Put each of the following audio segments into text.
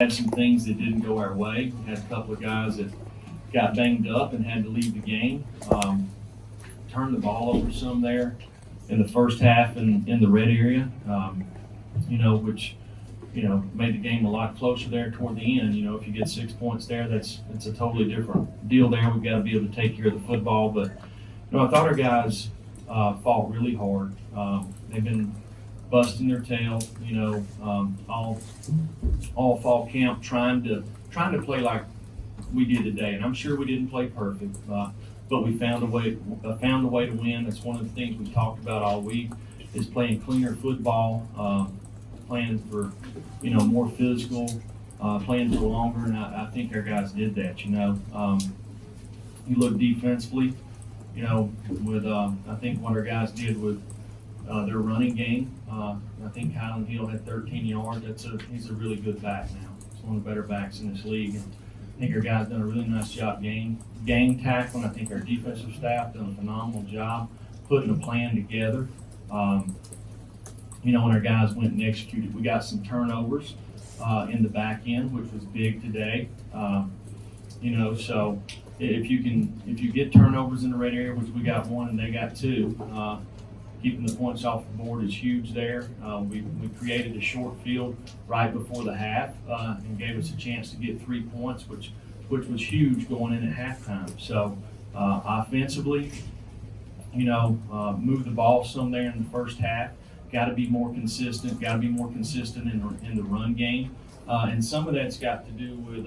Had some things that didn't go our way. We had a couple of guys that got banged up and had to leave the game. Turned the ball over some there in the first half in the red area, which made the game a lot closer there toward the end. If you get 6 points there, it's a totally different deal there. We've got to be able to take care of the football. But I thought our guys fought really hard. They've been busting their tail, all fall camp, trying to play like we did today. And I'm sure we didn't play perfect, but we found a way to win. That's one of the things we talked about all week, is playing cleaner football, playing for more physical, playing for longer, and I think our guys did that. You look defensively, with I think what our guys did with their running game. I think Kylan Hill had 13 yards. He's a really good back now. He's one of the better backs in this league. And I think our guys done a really nice job game tackling. I think our defensive staff done a phenomenal job putting a plan together. When our guys went and executed, we got some turnovers in the back end, which was big today. So if you get turnovers in the red area, which we got one and they got two, keeping the points off the board is huge there. We created a short field right before the half and gave us a chance to get 3 points, which was huge going in at halftime. So offensively, move the ball some there in the first half. Got to be more consistent. Got to be more consistent in the run game, and some of that's got to do with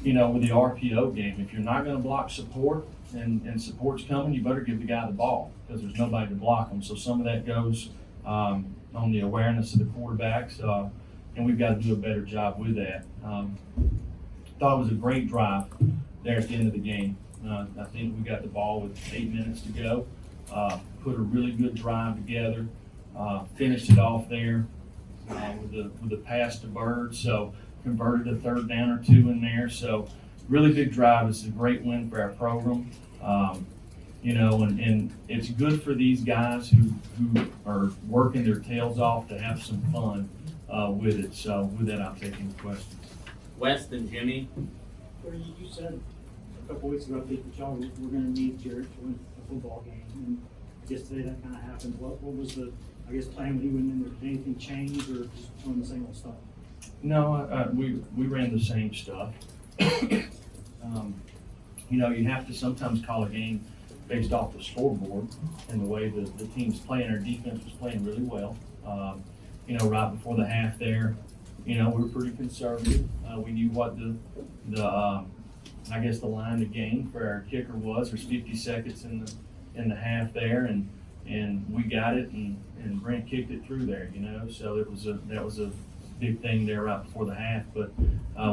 with the RPO game. If you're not going to block support and support's coming, you better give the guy the ball because there's nobody to block them. So some of that goes on the awareness of the quarterbacks, and we've got to do a better job with that. Thought it was a great drive there at the end of the game. I think we got the ball with 8 minutes to go, put a really good drive together, finished it off there with the pass to Bird. So converted a third down or two in there. So really big drive. It's a great win for our program. And it's good for these guys who are working their tails off to have some fun with it. So with that, I'll take any questions. West and Jimmy. You said a couple weeks ago, I think that y'all were going to need Jared to win a football game. And I guess today that kind of happened. What was the, plan when he went in there? Did anything change or just doing the same old stuff? No, we ran the same stuff. You have to sometimes call a game based off the scoreboard and the way the team's playing. Our defense was playing really well. Right before the half there, we were pretty conservative. We knew what the line to game for our kicker was. There's 50 seconds in the half there, and we got it, and Brent kicked it through there. So that was a big thing there right before the half. But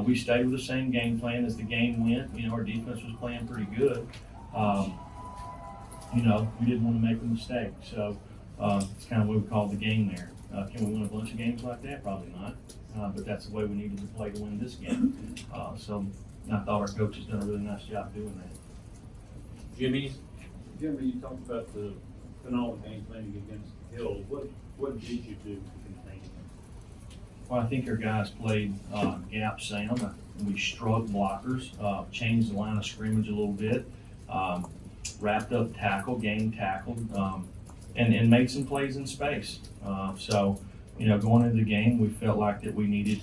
we stayed with the same game plan as the game went. Our defense was playing pretty good. We didn't want to make a mistake. So it's kind of what we called the game there. Can we win a bunch of games like that? Probably not. But that's the way we needed to play to win this game. So I thought our coach has done a really nice job doing that. Jimmy. Jeremy, you talked about the phenomenal game planning against Hill. What did you do to contain him? Well, I think our guys played gap sound. We struck blockers, changed the line of scrimmage a little bit, wrapped up tackle, game tackled, and made some plays in space. So, going into the game, we felt like that we needed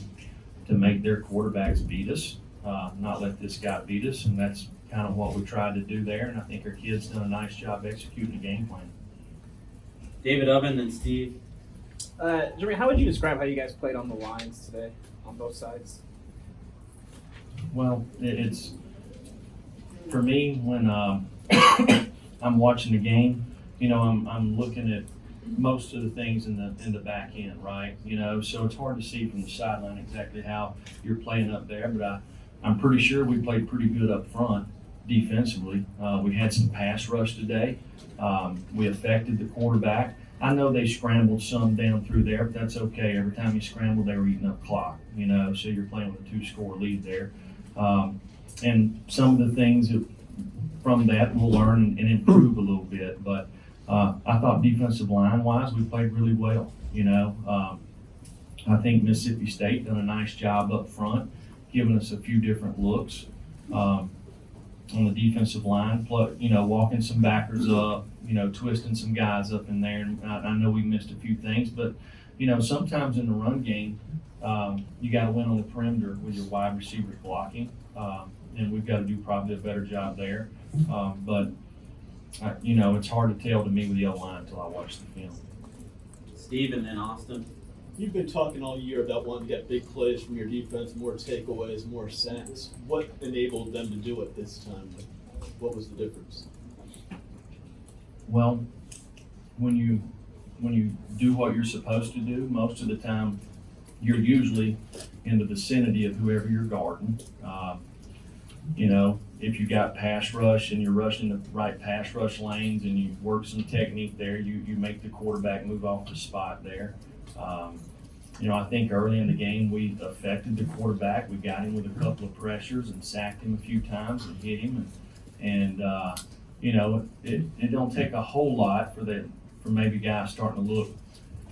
to make their quarterbacks beat us, not let this guy beat us, and that's kind of what we tried to do there. And I think our kids done a nice job executing the game plan. David Oven and Steve. Jeremy, how would you describe how you guys played on the lines today, on both sides? Well, it's for me when I'm watching the game. I'm looking at most of the things in the back end, right? So it's hard to see from the sideline exactly how you're playing up there. But I'm pretty sure we played pretty good up front defensively. We had some pass rush today. We affected the quarterback. I know they scrambled some down through there, but that's okay. Every time you scrambled, they were eating up clock, so you're playing with a 2-score lead there. And some of the things from that we'll learn and improve a little bit. But I thought defensive line-wise, we played really well. I think Mississippi State done a nice job up front, giving us a few different looks on the defensive line, walking some backers up, twisting some guys up in there. And I know we missed a few things, but, sometimes in the run game, you got to win on the perimeter with your wide receivers blocking. And we've got to do probably a better job there. But it's hard to tell to me with the O-line until I watch the film. Steve and then Austin. You've been talking all year about wanting to get big plays from your defense, more takeaways, more sacks. What enabled them to do it this time? What was the difference? Well, when you do what you're supposed to do, most of the time you're usually in the vicinity of whoever you're guarding. If you got pass rush and you're rushing the right pass rush lanes and you work some technique there, you make the quarterback move off the spot there. I think early in the game we affected the quarterback. We got him with a couple of pressures and sacked him a few times and hit him. And it don't take a whole lot for maybe guys starting to look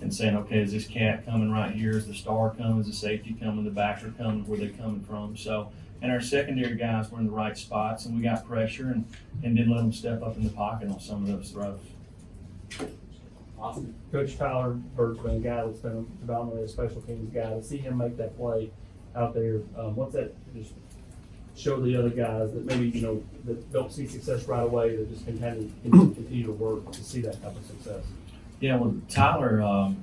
and saying, okay, is this cat coming right here? Is the star coming? Is the safety coming? The backer coming? Where they coming from? So, and our secondary guys were in the right spots, and we got pressure and didn't let them step up in the pocket on some of those throws. Austin. Coach Tyler Bird's been a guy that's been predominantly a special teams guy. To see him make that play out there, what's that just show the other guys that maybe, that don't see success right away, that just continue to work to see that type of success? Yeah, well, Tyler,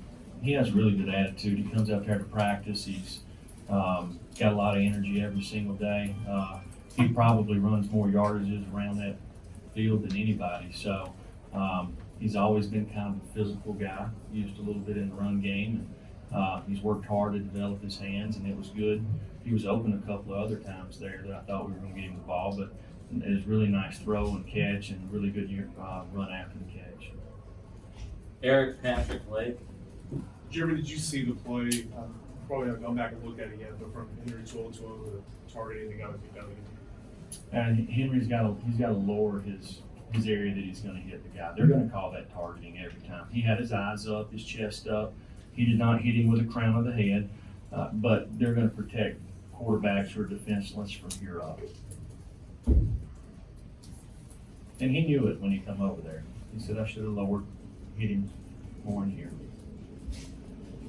he has a really good attitude. He comes out there to practice. He's got a lot of energy every single day. He probably runs more yardages around that field than anybody. So he's always been kind of a physical guy, used a little bit in the run game. And he's worked hard to develop his hands, and it was good. He was open a couple of other times there that I thought we were going to get him the ball, but it was really nice throw and catch and really good run after the catch. Eric, Patrick, Blake. Jeremy, did you see the play? Probably haven't gone back and looked at it yet, but from Henry to the targeting, the guy that he got it. And Henry's got to lower his area that he's going to hit the guy. They're going to call that targeting every time. He had his eyes up, his chest up. He did not hit him with the crown of the head, but they're going to protect quarterbacks who are defenseless from here up. And he knew it when he come over there. He said, I should have hit him more in here.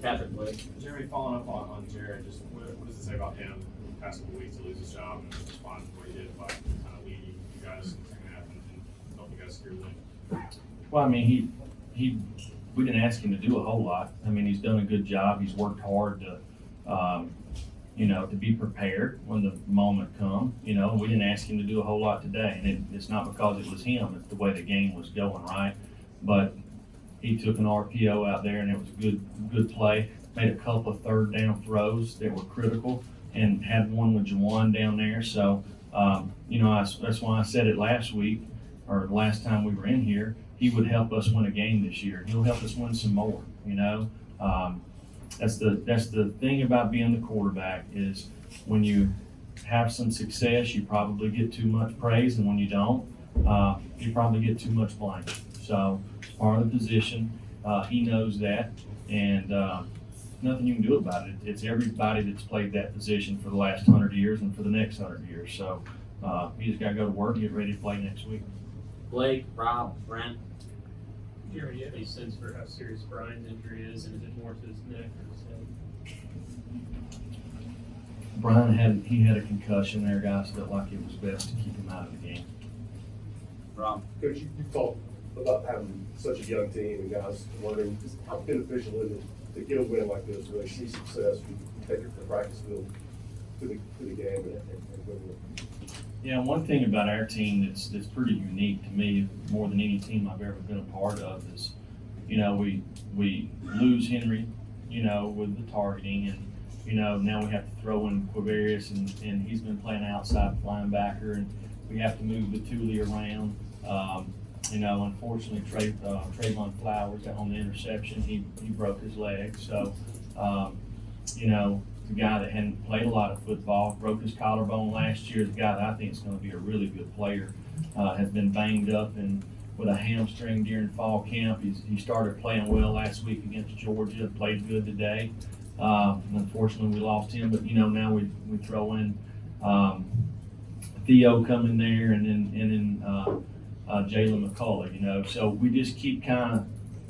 Patrick, Blake. Jeremy, following up on Jared, just what does it say about him the past couple weeks to lose his job and respond to what he did by kind of leading you guys in the second half and help you guys secure the win? Well, I mean, we didn't ask him to do a whole lot. I mean, he's done a good job. He's worked hard to be prepared when the moment comes. We didn't ask him to do a whole lot today, and it's not because it was him. It's the way the game was going, right? But he took an RPO out there, and it was a good play. Made a couple of third down throws that were critical, and had one with Jawan down there. So, that's why I said it last week, or last time we were in here. He would help us win a game this year. He'll help us win some more. That's the thing about being the quarterback is when you have some success, you probably get too much praise, and when you don't, you probably get too much blame. So it's part of the position. He knows that, and nothing you can do about it. It's everybody that's played that position for the last 100 years and for the next 100 years. So he just got to go to work and get ready to play next week. Blake, Rob, Brent. Jeremy, do you have any sense for how serious Brian's injury is, and is it more to his neck or his head? Brian had a concussion there, guys. Felt like it was best to keep him out of the game. Rob. Coach, you talked about having such a young team and guys learning. How beneficial is it to get a win like this where they see success, you take it from the practice field to the game and win it? Yeah, one thing about our team that's pretty unique to me, more than any team I've ever been a part of, is, we lose Henry, with the targeting, and, now we have to throw in Quavarius, and he's been playing outside linebacker, and we have to move the Thule around. Unfortunately, Trayvon Flowers got on the interception. He broke his leg. So, the guy that hadn't played a lot of football, broke his collarbone last year. The guy that I think is going to be a really good player, has been banged up and with a hamstring during fall camp. He started playing well last week against Georgia, played good today. Unfortunately, we lost him, but now we throw in, Theo coming there and then Jalen McCullough, so we just keep kind of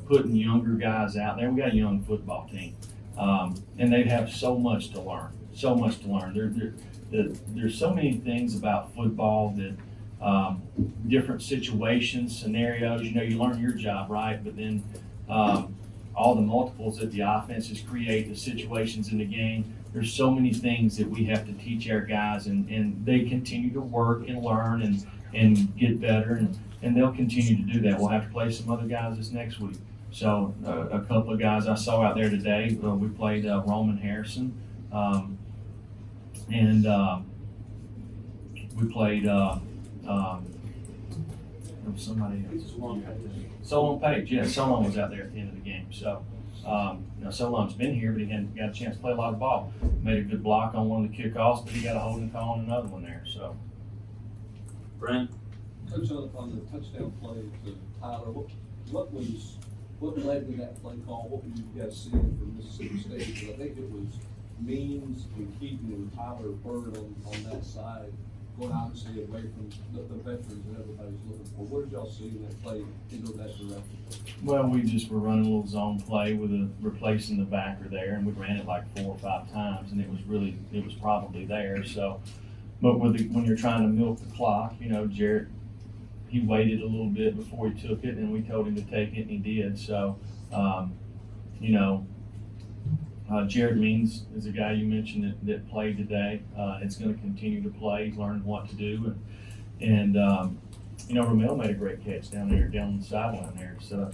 putting younger guys out there. We got a young football team. And they have so much to learn, There's so many things about football that, different situations, scenarios, you learn your job, right? But then, all the multiples that the offenses create, the situations in the game, there's so many things that we have to teach our guys, and they continue to work and learn and get better, and they'll continue to do that. We'll have to play some other guys this next week. So a couple of guys I saw out there today, we played Roman Harrison, and we played there was somebody else. Solon Page, yeah, Solon was out there at the end of the game. So Solon's been here, but he hadn't got a chance to play a lot of ball. Made a good block on one of the kickoffs, but he got a holding call on another one there. So, Brent? Coach, on the touchdown play to Tyler, what led to that play call? What were you guys seeing from Mississippi State? Because I think it was Means and Keaton and Tyler Bird on that side, going obviously away from the veterans that everybody's looking for. What did y'all see in that play into that direction? well, we just were running a little zone play with replacing the backer there, and we ran it like 4 or 5 times, and it was probably there. So, but when you're trying to milk the clock, Jarrett, he waited a little bit before he took it, and we told him to take it, and he did. So, Jared Means is a guy you mentioned that played today. It's going to continue to play. He's learning what to do, and Ramel made a great catch down the sideline there to set up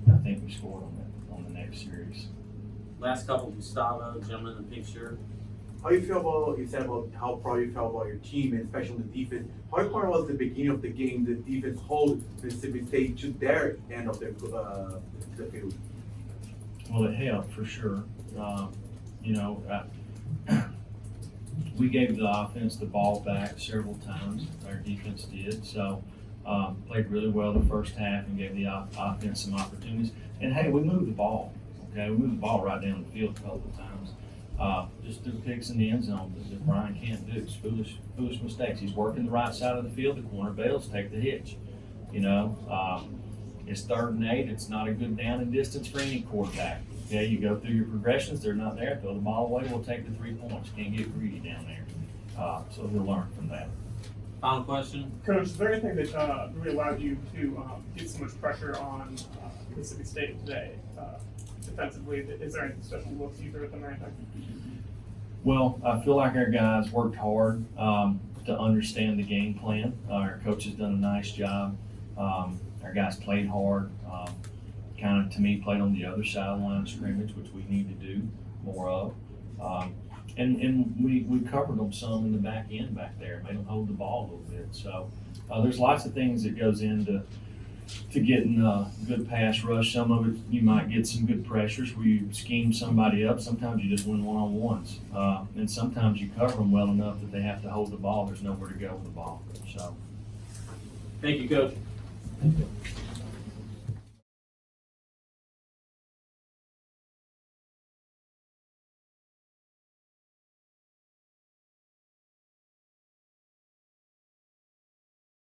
I think we scored on the next series. Last couple, Gustavo, gentleman in the pink shirt. How you feel about, you said about how proud you felt about your team and especially the defense. How important was the beginning of the game, the defense hold Mississippi State to their end of the field? Well, it helped for sure. We gave the offense the ball back several times. Our defense did. So played really well the first half and gave the offense some opportunities. And hey, we moved the ball. Okay, we moved the ball right down the field a couple of times. Just threw picks in the end zone that Brian can't do. It's foolish mistakes. He's working the right side of the field. The corner bails, take the hitch. It's 3rd and 8. It's not a good down and distance for any quarterback. Okay, you go through your progressions. They're not there. Throw the ball away. We'll take the 3 points. Can't get greedy down there. So he'll learn from that. Final question? Coach, is there anything that really allowed you to get so much pressure on Mississippi State today defensively? Is there any special looks you threw at them or anything? Well, I feel like our guys worked hard to understand the game plan. Our coach has done a nice job. Our guys played hard, kind of, to me, played on the other side of the line of scrimmage, which we need to do more of. And we covered them some in the back end back there, made them hold the ball a little bit. So there's lots of things that goes into getting a good pass rush. Some of it, you might get some good pressures where you scheme somebody up. Sometimes you just win one-on-ones. And sometimes you cover them well enough that they have to hold the ball. There's nowhere to go with the ball. So. Thank you, Coach. Thank you.